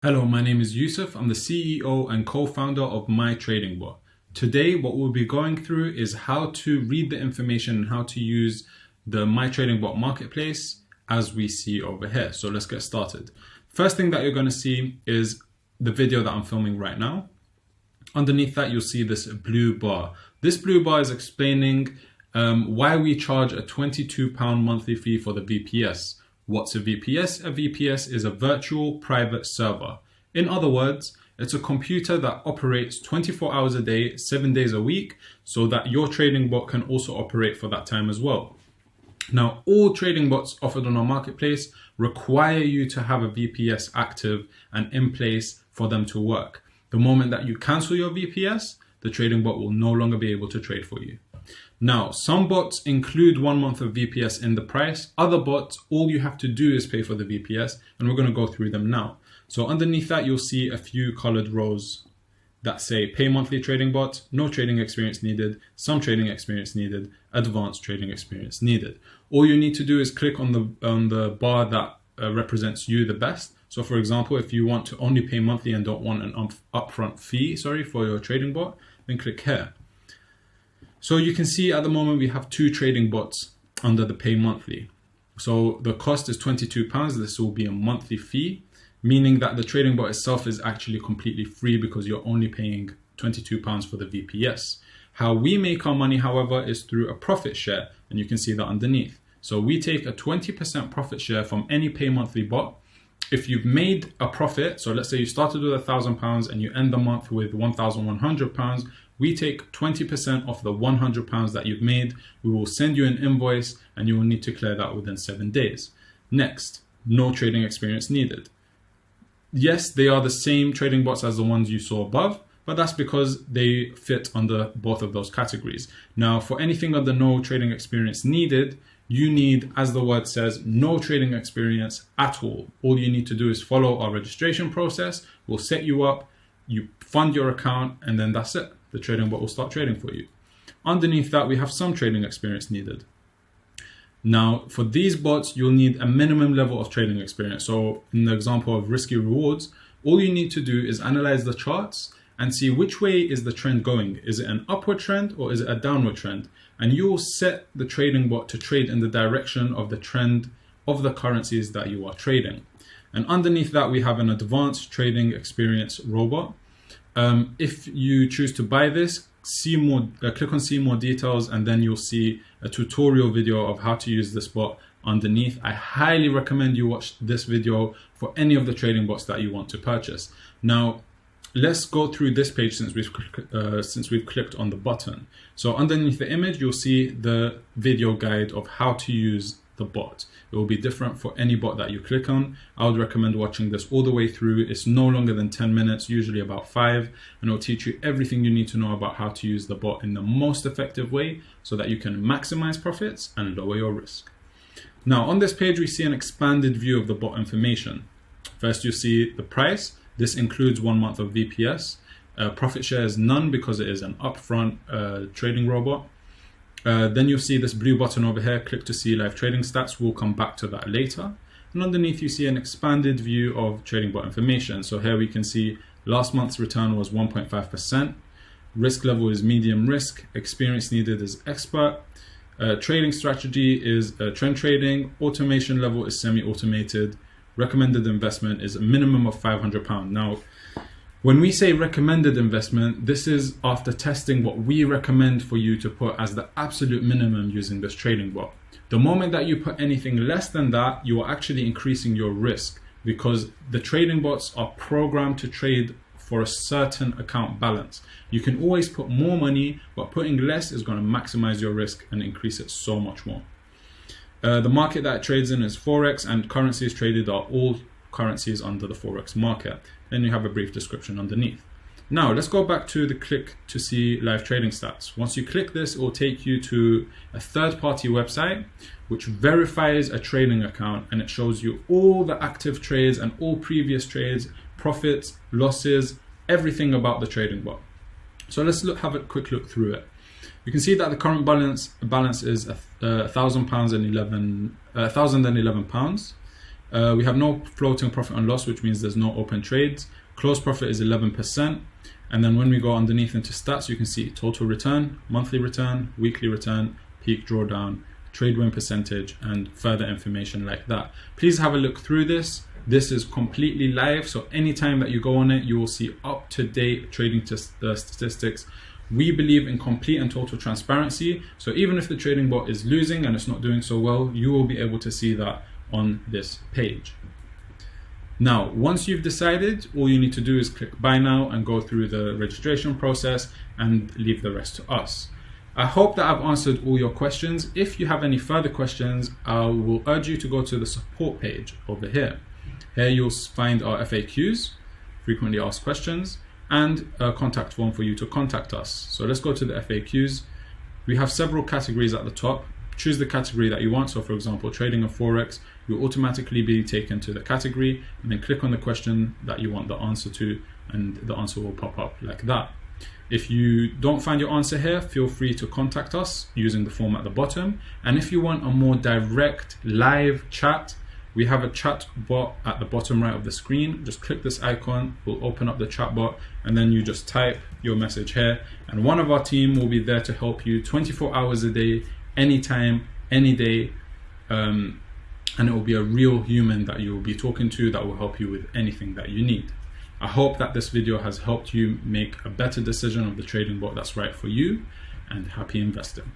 Hello, my name is Yusuf. I'm the CEO and co-founder of MyTradingBot. Today, what we'll be going through is how to read the information and how to use the MyTradingBot marketplace as we see over here. So let's get started. First thing that you're going to see is the video that I'm filming right now. Underneath that, you'll see this blue bar. This blue bar is explaining why we charge a £22 monthly fee for the VPS. What's a VPS? A VPS is a virtual private server. In other words, it's a computer that operates 24 hours a day, 7 days a week, so that your trading bot can also operate for that time as well. Now, all trading bots offered on our marketplace require you to have a VPS active and in place for them to work. The moment that you cancel your VPS, the trading bot will no longer be able to trade for you. Now, some bots include 1 month of VPS in the price. Other bots, all you have to do is pay for the VPS, and we're going to go through them now. So underneath that, you'll see a few colored rows that say pay monthly trading bot, no trading experience needed, some trading experience needed, advanced trading experience needed. All you need to do is click on the bar that represents you the best. So for example, if you want to only pay monthly and don't want an upfront fee, for your trading bot, then click here. So you can see at the moment we have 2 trading bots under the pay monthly. So the cost is £22. This will be a monthly fee, meaning that the trading bot itself is actually completely free because you're only paying £22 for the VPS. How we make our money, however, is through a profit share, and you can see that underneath. So we take a 20% profit share from any pay monthly bot. If you've made a profit, so let's say you started with £1,000 and you end the month with £1,100, we take 20% off the £100 that you've made. We will send you an invoice and you will need to clear that within 7 days. Next, no trading experience needed. Yes, they are the same trading bots as the ones you saw above, but that's because they fit under both of those categories. Now, for anything under no trading experience needed, you need, as the word says, no trading experience at all. All you need to do is follow our registration process. We'll set you up, you fund your account, and then that's it. The trading bot will start trading for you. Underneath that, we have some trading experience needed. Now, for these bots, you'll need a minimum level of trading experience. So in the example of risky rewards, all you need to do is analyze the charts and see which way is the trend going. Is it an upward trend or is it a downward trend? And you will set the trading bot to trade in the direction of the trend of the currencies that you are trading. And underneath that, we have an advanced trading experience robot. If you choose to buy this, click on see more details, and then you'll see a tutorial video of how to use this bot underneath. I highly recommend you watch this video for any of the trading bots that you want to purchase. Now, let's go through this page since we've clicked on the button. So underneath the image, you'll see the video guide of how to use the bot. It will be different for any bot that you click on. I would recommend watching this all the way through. It's no longer than 10 minutes, usually about 5, and it'll teach you everything you need to know about how to use the bot in the most effective way so that you can maximize profits and lower your risk. Now, on this page, we see an expanded view of the bot information. First, you see the price. This includes 1 month of VPS. Profit share is none because it is an upfront trading robot. Then you'll see this blue button over here, click to see live trading stats. We'll come back to that later. And underneath you see an expanded view of trading bot information. So here we can see last month's return was 1.5%. Risk level is medium risk. Experience needed is expert. Trading strategy is trend trading. Automation level is semi-automated. Recommended investment is a minimum of £500. Now, when we say recommended investment, this is after testing what we recommend for you to put as the absolute minimum using this trading bot. The moment that you put anything less than that, you are actually increasing your risk because the trading bots are programmed to trade for a certain account balance. You can always put more money, but putting less is going to maximize your risk and increase it so much more. The market that it trades in is Forex, and currencies traded are all currencies under the Forex market. Then you have a brief description underneath. Now let's go back to the click to see live trading stats. Once you click this, it will take you to a third-party website which verifies a trading account, and it shows you all the active trades and all previous trades, profits, losses, everything about the trading bot. So let's have a quick look through it. You can see that the current balance is £1,011. We have no floating profit and loss, which means there's no open trades. Close profit is 11%. And then when we go underneath into stats, you can see total return, monthly return, weekly return, peak drawdown, trade win percentage, and further information like that. Please have a look through this. This is completely live, so anytime that you go on it, you will see up-to-date trading statistics. We believe in complete and total transparency, so even if the trading bot is losing and it's not doing so well, you will be able to see that on this page. Now, once you've decided, all you need to do is click buy now and go through the registration process and leave the rest to us. I hope that I've answered all your questions. If you have any further questions, I will urge you to go to the support page over here. Here you'll find our FAQs, frequently asked questions, and a contact form for you to contact us. So let's go to the FAQs. We have several categories at the top. Choose the category that you want. So for example, trading and Forex, you'll automatically be taken to the category, and then click on the question that you want the answer to, and the answer will pop up like that. If you don't find your answer here, feel free to contact us using the form at the bottom. And if you want a more direct live chat, we have a chat bot at the bottom right of the screen. Just click this icon, we'll open up the chat bot, and then you just type your message here, and one of our team will be there to help you 24 hours a day, anytime, any day, and it will be a real human that you will be talking to that will help you with anything that you need. I hope that this video has helped you make a better decision of the trading bot that's right for you, and happy investing.